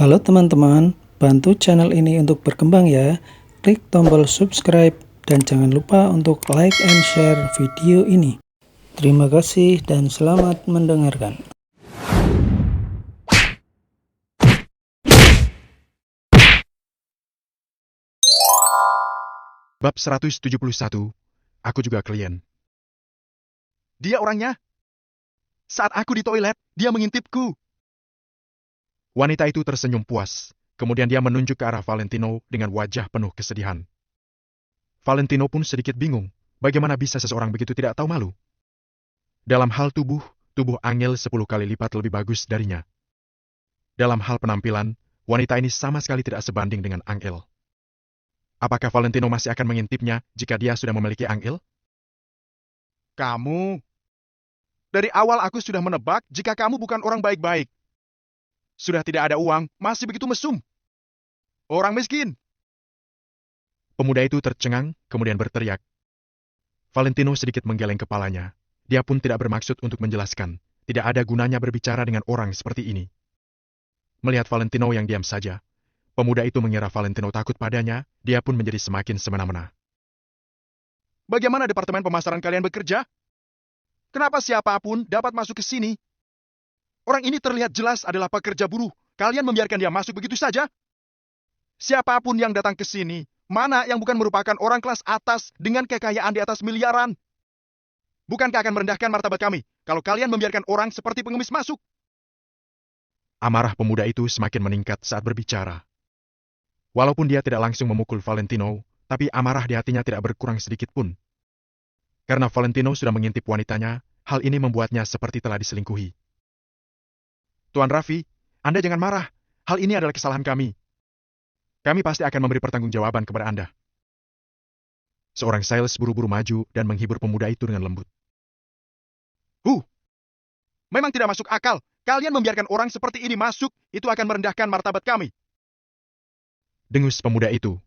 Halo teman-teman, bantu channel ini untuk berkembang ya. Klik tombol subscribe dan jangan lupa untuk like and share video ini. Terima kasih dan selamat mendengarkan. Bab 171, aku juga klien. Dia orangnya. Saat aku di toilet, dia mengintipku. Wanita itu tersenyum puas. Kemudian dia menunjuk ke arah Valentino dengan wajah penuh kesedihan. Valentino pun sedikit bingung. Bagaimana bisa seseorang begitu tidak tahu malu? Dalam hal tubuh Angel 10 kali lipat lebih bagus darinya. Dalam hal penampilan, wanita ini sama sekali tidak sebanding dengan Angel. Apakah Valentino masih akan mengintipnya jika dia sudah memiliki Angel? Kamu. Dari awal aku sudah menebak jika kamu bukan orang baik-baik. Sudah tidak ada uang, masih begitu mesum. Orang miskin. Pemuda itu tercengang, kemudian berteriak. Valentino sedikit menggeleng kepalanya. Dia pun tidak bermaksud untuk menjelaskan. Tidak ada gunanya berbicara dengan orang seperti ini. Melihat Valentino yang diam saja, pemuda itu mengira Valentino takut padanya, dia pun menjadi semakin semena-mena. Bagaimana departemen pemasaran kalian bekerja? Kenapa siapapun dapat masuk ke sini? Orang ini terlihat jelas adalah pekerja buruh. Kalian membiarkan dia masuk begitu saja? Siapapun yang datang ke sini, mana yang bukan merupakan orang kelas atas dengan kekayaan di atas miliaran? Bukankah akan merendahkan martabat kami kalau kalian membiarkan orang seperti pengemis masuk? Amarah pemuda itu semakin meningkat saat berbicara. Walaupun dia tidak langsung memukul Valentino, tapi amarah di hatinya tidak berkurang sedikit pun. Karena Valentino sudah mengintip wanitanya, hal ini membuatnya seperti telah diselingkuhi. Tuan Raffi, Anda jangan marah. Hal ini adalah kesalahan kami. Kami pasti akan memberi pertanggungjawaban kepada Anda. Seorang sales buru-buru maju dan menghibur pemuda itu dengan lembut. Memang tidak masuk akal. Kalian membiarkan orang seperti ini masuk, itu akan merendahkan martabat kami. Dengus pemuda itu.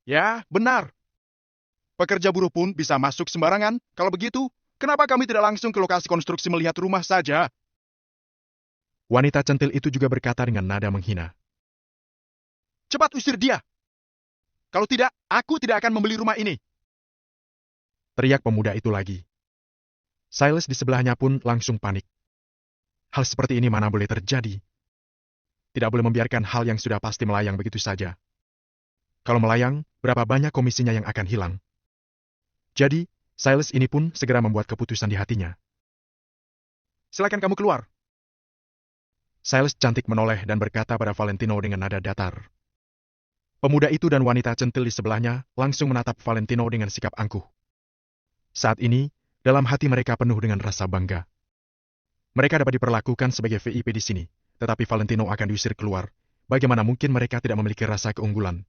Ya, benar. Pekerja buruh pun bisa masuk sembarangan. Kalau begitu, kenapa kami tidak langsung ke lokasi konstruksi melihat rumah saja? Wanita centil itu juga berkata dengan nada menghina. Cepat usir dia. Kalau tidak, aku tidak akan membeli rumah ini. Teriak pemuda itu lagi. Silas di sebelahnya pun langsung panik. Hal seperti ini mana boleh terjadi? Tidak boleh membiarkan hal yang sudah pasti melayang begitu saja. Kalau melayang, berapa banyak komisinya yang akan hilang? Jadi, Silas ini pun segera membuat keputusan di hatinya. Silakan kamu keluar. Silas cantik menoleh dan berkata pada Valentino dengan nada datar. Pemuda itu dan wanita centil di sebelahnya langsung menatap Valentino dengan sikap angkuh. Saat ini, dalam hati mereka penuh dengan rasa bangga. Mereka dapat diperlakukan sebagai VIP di sini, tetapi Valentino akan diusir keluar. Bagaimana mungkin mereka tidak memiliki rasa keunggulan?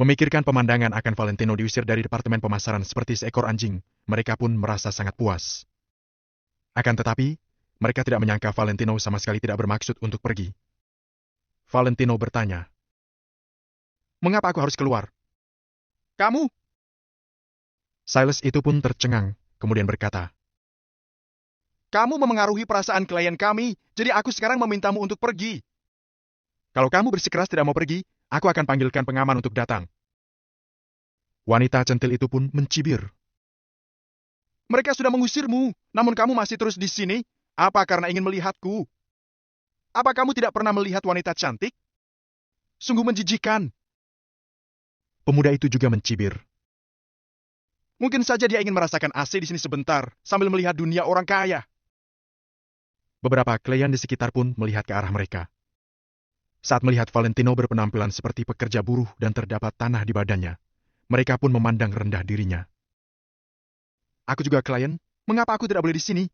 Memikirkan pemandangan akan Valentino diusir dari departemen pemasaran seperti seekor anjing, mereka pun merasa sangat puas. Akan tetapi, mereka tidak menyangka Valentino sama sekali tidak bermaksud untuk pergi. Valentino bertanya, "Mengapa aku harus keluar?" "Kamu?" Silas itu pun tercengang, kemudian berkata, "Kamu memengaruhi perasaan klien kami, jadi aku sekarang memintamu untuk pergi. Kalau kamu bersikeras tidak mau pergi, aku akan panggilkan pengaman untuk datang." Wanita centil itu pun mencibir. "Mereka sudah mengusirmu, namun kamu masih terus di sini? Apa karena ingin melihatku? Apa kamu tidak pernah melihat wanita cantik? Sungguh menjijikan." Pemuda itu juga mencibir. "Mungkin saja dia ingin merasakan AC di sini sebentar, sambil melihat dunia orang kaya." Beberapa klien di sekitar pun melihat ke arah mereka. Saat melihat Valentino berpenampilan seperti pekerja buruh dan terdapat tanah di badannya, mereka pun memandang rendah dirinya. "Aku juga klien, mengapa aku tidak boleh di sini?"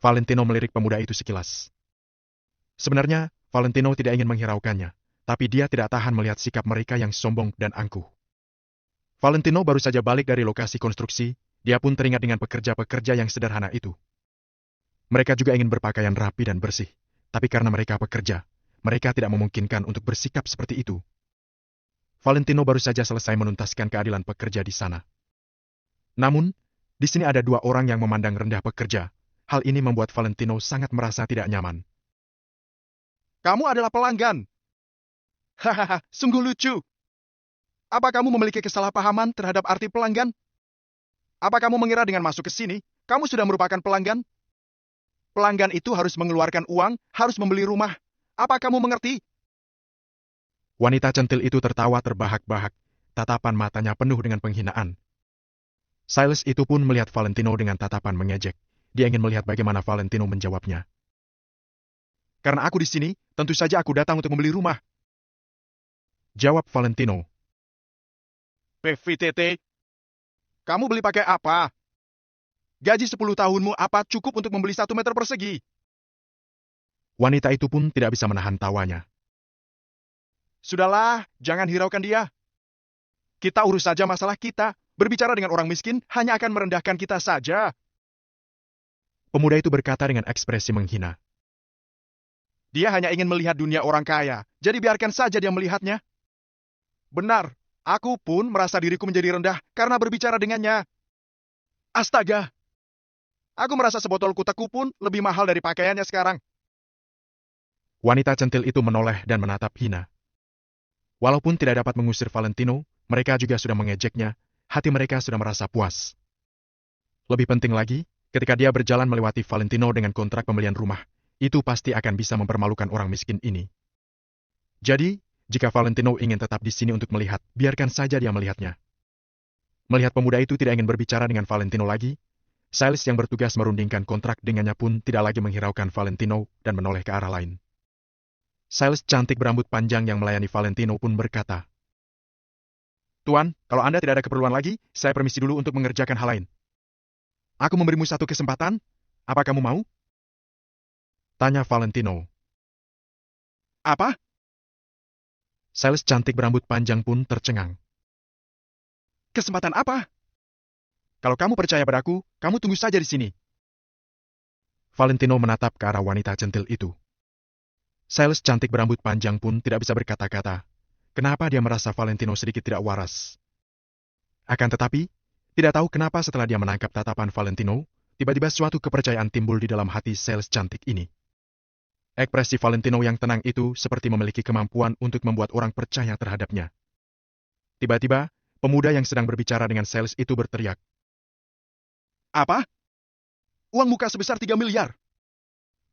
Valentino melirik pemuda itu sekilas. Sebenarnya, Valentino tidak ingin menghiraukannya, tapi dia tidak tahan melihat sikap mereka yang sombong dan angkuh. Valentino baru saja balik dari lokasi konstruksi, dia pun teringat dengan pekerja-pekerja yang sederhana itu. Mereka juga ingin berpakaian rapi dan bersih, tapi karena mereka pekerja, mereka tidak memungkinkan untuk bersikap seperti itu. Valentino baru saja selesai menuntaskan keadilan pekerja di sana. Namun, di sini ada dua orang yang memandang rendah pekerja. Hal ini membuat Valentino sangat merasa tidak nyaman. Kamu adalah pelanggan. Hahaha, sungguh lucu. Apa kamu memiliki kesalahpahaman terhadap arti pelanggan? Apa kamu mengira dengan masuk ke sini, kamu sudah merupakan pelanggan? Pelanggan itu harus mengeluarkan uang, harus membeli rumah. Apa kamu mengerti? Wanita centil itu tertawa terbahak-bahak, tatapan matanya penuh dengan penghinaan. Silas itu pun melihat Valentino dengan tatapan mengejek. Dia ingin melihat bagaimana Valentino menjawabnya. Karena aku di sini, tentu saja aku datang untuk membeli rumah. Jawab Valentino. PVTT, kamu beli pakai apa? Gaji 10 tahunmu apa cukup untuk membeli 1 meter persegi? Wanita itu pun tidak bisa menahan tawanya. Sudahlah, jangan hiraukan dia. Kita urus saja masalah kita. Berbicara dengan orang miskin hanya akan merendahkan kita saja. Pemuda itu berkata dengan ekspresi menghina. Dia hanya ingin melihat dunia orang kaya, jadi biarkan saja dia melihatnya. Benar, aku pun merasa diriku menjadi rendah karena berbicara dengannya. Astaga! Aku merasa sebotol kutaku pun lebih mahal dari pakaiannya sekarang. Wanita centil itu menoleh dan menatap hina. Walaupun tidak dapat mengusir Valentino, mereka juga sudah mengejeknya. Hati mereka sudah merasa puas. Lebih penting lagi, ketika dia berjalan melewati Valentino dengan kontrak pembelian rumah, itu pasti akan bisa mempermalukan orang miskin ini. Jadi, jika Valentino ingin tetap di sini untuk melihat, biarkan saja dia melihatnya. Melihat pemuda itu tidak ingin berbicara dengan Valentino lagi, Silas yang bertugas merundingkan kontrak dengannya pun tidak lagi menghiraukan Valentino dan menoleh ke arah lain. Silas cantik berambut panjang yang melayani Valentino pun berkata, Tuan, kalau Anda tidak ada keperluan lagi, saya permisi dulu untuk mengerjakan hal lain. Aku memberimu satu kesempatan, apa kamu mau? Tanya Valentino. Apa? Silas cantik berambut panjang pun tercengang. Kesempatan apa? Kalau kamu percaya padaku, kamu tunggu saja di sini. Valentino menatap ke arah wanita centil itu. Silas cantik berambut panjang pun tidak bisa berkata-kata. Kenapa dia merasa Valentino sedikit tidak waras? Akan tetapi, tidak tahu kenapa setelah dia menangkap tatapan Valentino, tiba-tiba suatu kepercayaan timbul di dalam hati Silas cantik ini. Ekspresi Valentino yang tenang itu seperti memiliki kemampuan untuk membuat orang percaya terhadapnya. Tiba-tiba, pemuda yang sedang berbicara dengan Silas itu berteriak. Apa? Uang muka sebesar 3 miliar.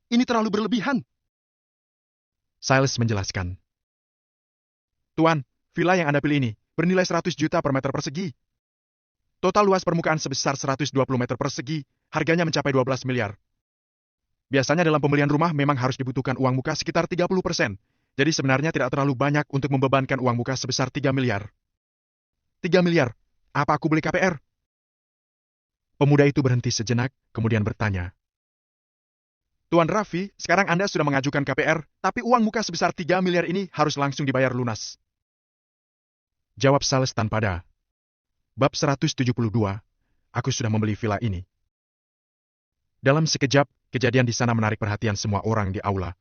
Ini terlalu berlebihan. Silas menjelaskan. Tuan, villa yang Anda pilih ini bernilai 100 juta per meter persegi. Total luas permukaan sebesar 120 meter persegi, harganya mencapai 12 miliar. Biasanya dalam pembelian rumah memang harus dibutuhkan uang muka sekitar 30%. Jadi sebenarnya tidak terlalu banyak untuk membebankan uang muka sebesar 3 miliar. 3 miliar? Apa aku beli KPR? Pemuda itu berhenti sejenak, kemudian bertanya. Tuan Raffi, sekarang Anda sudah mengajukan KPR, tapi uang muka sebesar 3 miliar ini harus langsung dibayar lunas. Jawab Silas tanpa pada. Bab 172, aku sudah membeli villa ini. Dalam sekejap, kejadian di sana menarik perhatian semua orang di aula.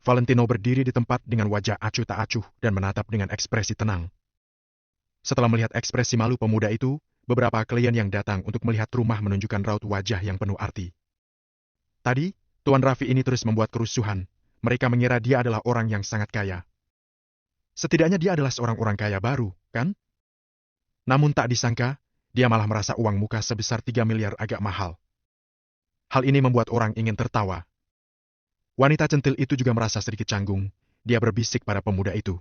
Valentino berdiri di tempat dengan wajah acuh tak acuh dan menatap dengan ekspresi tenang. Setelah melihat ekspresi malu pemuda itu, beberapa klien yang datang untuk melihat rumah menunjukkan raut wajah yang penuh arti. Tadi, Tuan Raffi ini terus membuat kerusuhan. Mereka mengira dia adalah orang yang sangat kaya. Setidaknya dia adalah seorang orang kaya baru, kan? Namun tak disangka, dia malah merasa uang muka sebesar 3 miliar agak mahal. Hal ini membuat orang ingin tertawa. Wanita centil itu juga merasa sedikit canggung. Dia berbisik pada pemuda itu.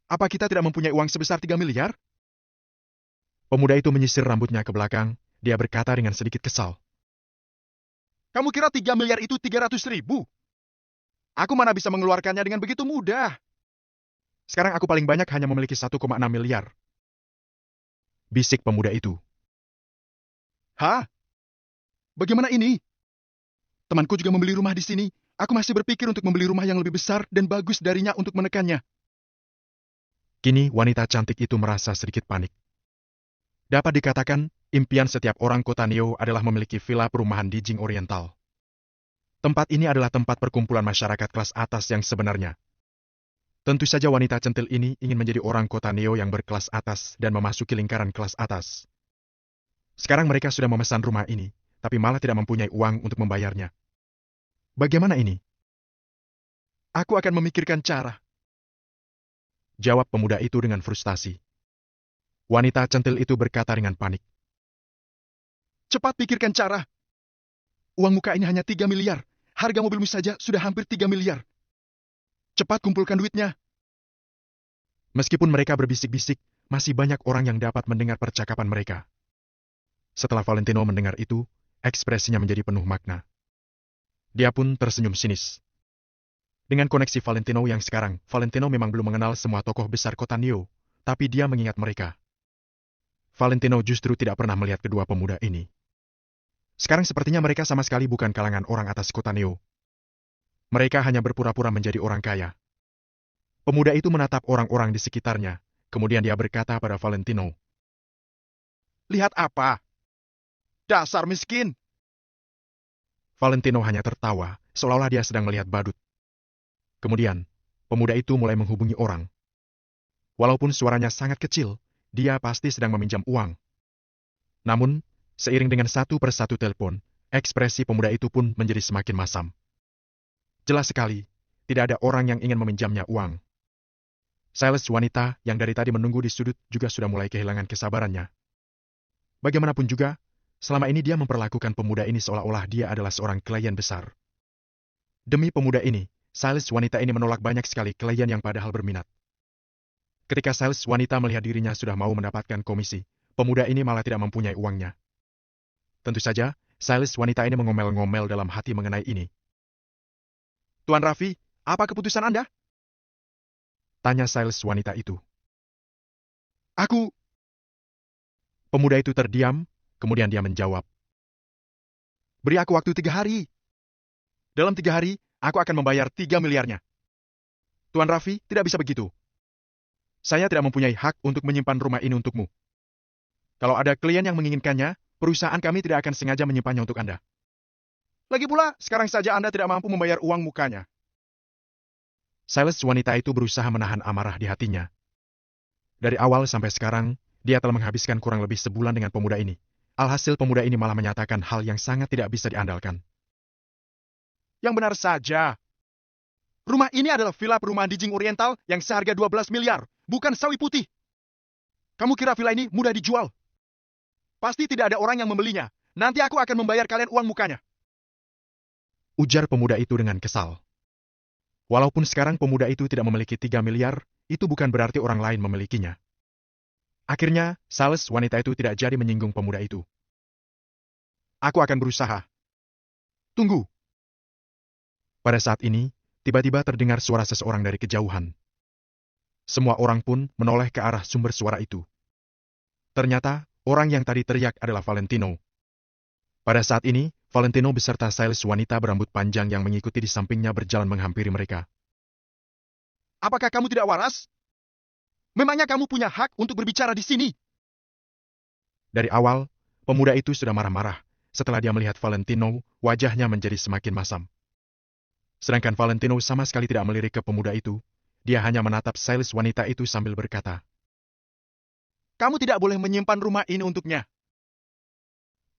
Apa kita tidak mempunyai uang sebesar 3 miliar? Pemuda itu menyisir rambutnya ke belakang. Dia berkata dengan sedikit kesal. Kamu kira 3 miliar itu 300 ribu? Aku mana bisa mengeluarkannya dengan begitu mudah? Sekarang aku paling banyak hanya memiliki 1,6 miliar. Bisik pemuda itu. Hah? Bagaimana ini? Temanku juga membeli rumah di sini. Aku masih berpikir untuk membeli rumah yang lebih besar dan bagus darinya untuk menekannya. Kini wanita cantik itu merasa sedikit panik. Dapat dikatakan, impian setiap orang kota Neo adalah memiliki villa perumahan di Jing Oriental. Tempat ini adalah tempat perkumpulan masyarakat kelas atas yang sebenarnya. Tentu saja wanita centil ini ingin menjadi orang kota Neo yang berkelas atas dan memasuki lingkaran kelas atas. Sekarang mereka sudah memesan rumah ini, tapi malah tidak mempunyai uang untuk membayarnya. Bagaimana ini? Aku akan memikirkan cara. Jawab pemuda itu dengan frustasi. Wanita centil itu berkata dengan panik. Cepat pikirkan cara. Uang muka ini hanya 3 miliar. Harga mobilmu saja sudah hampir 3 miliar. Cepat kumpulkan duitnya. Meskipun mereka berbisik-bisik, masih banyak orang yang dapat mendengar percakapan mereka. Setelah Valentino mendengar itu, ekspresinya menjadi penuh makna. Dia pun tersenyum sinis. Dengan koneksi Valentino yang sekarang, Valentino memang belum mengenal semua tokoh besar kota Neo, tapi dia mengingat mereka. Valentino justru tidak pernah melihat kedua pemuda ini. Sekarang sepertinya mereka sama sekali bukan kalangan orang atas kota Neo. Mereka hanya berpura-pura menjadi orang kaya. Pemuda itu menatap orang-orang di sekitarnya, kemudian dia berkata pada Valentino. Lihat apa? Dasar miskin! Valentino hanya tertawa, seolah-olah dia sedang melihat badut. Kemudian, pemuda itu mulai menghubungi orang. Walaupun suaranya sangat kecil, dia pasti sedang meminjam uang. Namun, seiring dengan satu persatu telepon, ekspresi pemuda itu pun menjadi semakin masam. Jelas sekali, tidak ada orang yang ingin meminjamnya uang. Sales wanita yang dari tadi menunggu di sudut juga sudah mulai kehilangan kesabarannya. Bagaimanapun juga, selama ini dia memperlakukan pemuda ini seolah-olah dia adalah seorang klien besar. Demi pemuda ini, sales wanita ini menolak banyak sekali klien yang padahal berminat. Ketika sales wanita melihat dirinya sudah mau mendapatkan komisi, pemuda ini malah tidak mempunyai uangnya. Tentu saja, sales wanita ini mengomel-ngomel dalam hati mengenai ini. Tuan Raffi, apa keputusan Anda? Tanya sales wanita itu. Aku... Pemuda itu terdiam, kemudian dia menjawab. Beri aku waktu 3 hari. Dalam 3 hari, aku akan membayar 3 miliarnya. Tuan Raffi, tidak bisa begitu. Saya tidak mempunyai hak untuk menyimpan rumah ini untukmu. Kalau ada klien yang menginginkannya, perusahaan kami tidak akan sengaja menyimpannya untuk Anda. Lagi pula, sekarang saja Anda tidak mampu membayar uang mukanya. Sales wanita itu berusaha menahan amarah di hatinya. Dari awal sampai sekarang, dia telah menghabiskan kurang lebih sebulan dengan pemuda ini. Alhasil pemuda ini malah menyatakan hal yang sangat tidak bisa diandalkan. Yang benar saja. Rumah ini adalah villa perumahan di Jing Oriental yang seharga 12 miliar, bukan sawi putih. Kamu kira villa ini mudah dijual? Pasti tidak ada orang yang membelinya. Nanti aku akan membayar kalian uang mukanya. Ujar pemuda itu dengan kesal. Walaupun sekarang pemuda itu tidak memiliki 3 miliar, itu bukan berarti orang lain memilikinya. Akhirnya, sales wanita itu tidak jadi menyinggung pemuda itu. Aku akan berusaha. Tunggu. Pada saat ini, tiba-tiba terdengar suara seseorang dari kejauhan. Semua orang pun menoleh ke arah sumber suara itu. Ternyata, orang yang tadi teriak adalah Valentino. Pada saat ini, Valentino beserta sales wanita berambut panjang yang mengikuti di sampingnya berjalan menghampiri mereka. Apakah kamu tidak waras? Memangnya kamu punya hak untuk berbicara di sini? Dari awal, pemuda itu sudah marah-marah. Setelah dia melihat Valentino, wajahnya menjadi semakin masam. Sedangkan Valentino sama sekali tidak melirik ke pemuda itu. Dia hanya menatap sales wanita itu sambil berkata, kamu tidak boleh menyimpan rumah ini untuknya.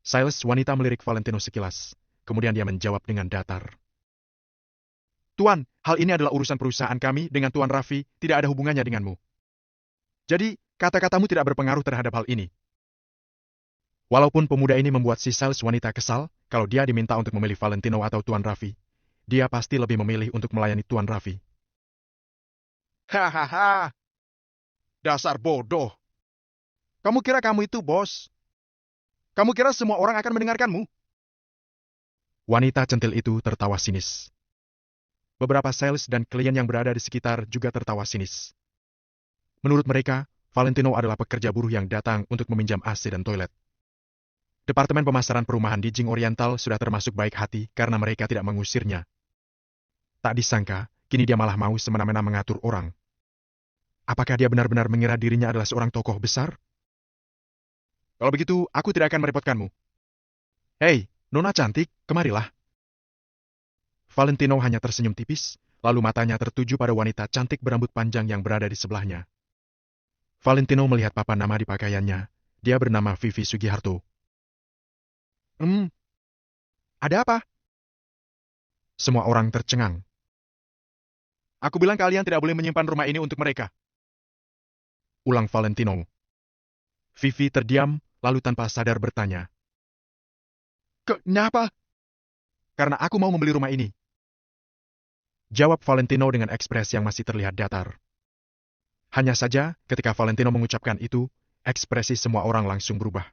Sales wanita melirik Valentino sekilas. Kemudian dia menjawab dengan datar. Tuan, hal ini adalah urusan perusahaan kami dengan Tuan Raffi, tidak ada hubungannya denganmu. Jadi, kata-katamu tidak berpengaruh terhadap hal ini. Walaupun pemuda ini membuat si sales wanita kesal, kalau dia diminta untuk memilih Valentino atau Tuan Raffi, dia pasti lebih memilih untuk melayani Tuan Raffi. Hahaha, dasar bodoh. Kamu kira kamu itu bos? Kamu kira semua orang akan mendengarkanmu? Wanita centil itu tertawa sinis. Beberapa sales dan klien yang berada di sekitar juga tertawa sinis. Menurut mereka, Valentino adalah pekerja buruh yang datang untuk meminjam AC dan toilet. Departemen pemasaran perumahan di Jing Oriental sudah termasuk baik hati karena mereka tidak mengusirnya. Tak disangka, kini dia malah mau semena-mena mengatur orang. Apakah dia benar-benar mengira dirinya adalah seorang tokoh besar? Kalau begitu, aku tidak akan merepotkanmu. Hei, Nona cantik, kemarilah. Valentino hanya tersenyum tipis, lalu matanya tertuju pada wanita cantik berambut panjang yang berada di sebelahnya. Valentino melihat papan nama di pakaiannya. Dia bernama Vivi Sugiharto. Ada apa? Semua orang tercengang. Aku bilang kalian tidak boleh menyimpan rumah ini untuk mereka. Ulang Valentino. Vivi terdiam, lalu tanpa sadar bertanya. Kenapa? Karena aku mau membeli rumah ini. Jawab Valentino dengan ekspresi yang masih terlihat datar. Hanya saja, ketika Valentino mengucapkan itu, ekspresi semua orang langsung berubah.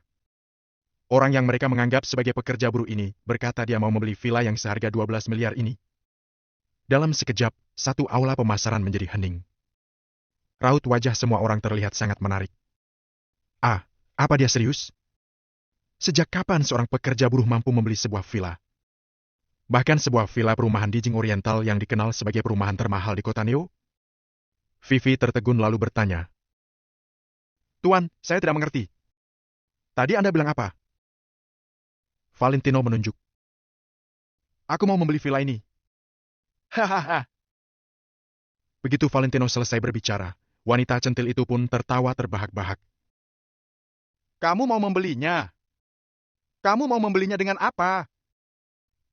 Orang yang mereka menganggap sebagai pekerja buruh ini berkata dia mau membeli villa yang seharga 12 miliar ini. Dalam sekejap, satu aula pemasaran menjadi hening. Raut wajah semua orang terlihat sangat menarik. Apa dia serius? Sejak kapan seorang pekerja buruh mampu membeli sebuah villa? Bahkan sebuah villa perumahan di Jing Oriental yang dikenal sebagai perumahan termahal di kota Neo? Vivi tertegun lalu bertanya. Tuan, saya tidak mengerti. Tadi Anda bilang apa? Valentino menunjuk. Aku mau membeli villa ini. Hahaha. Begitu Valentino selesai berbicara, wanita centil itu pun tertawa terbahak-bahak. Kamu mau membelinya? Kamu mau membelinya dengan apa?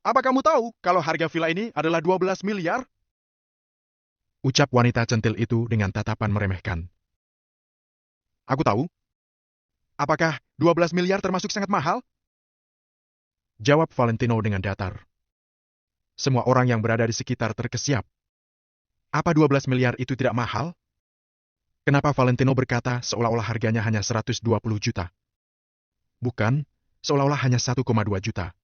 Apa kamu tahu kalau harga villa ini adalah 12 miliar? Ucap wanita centil itu dengan tatapan meremehkan. Aku tahu. Apakah 12 miliar termasuk sangat mahal? Jawab Valentino dengan datar. Semua orang yang berada di sekitar terkesiap. Apa 12 miliar itu tidak mahal? Kenapa Valentino berkata seolah-olah harganya hanya 120 juta? Bukan, seolah-olah hanya 1,2 juta.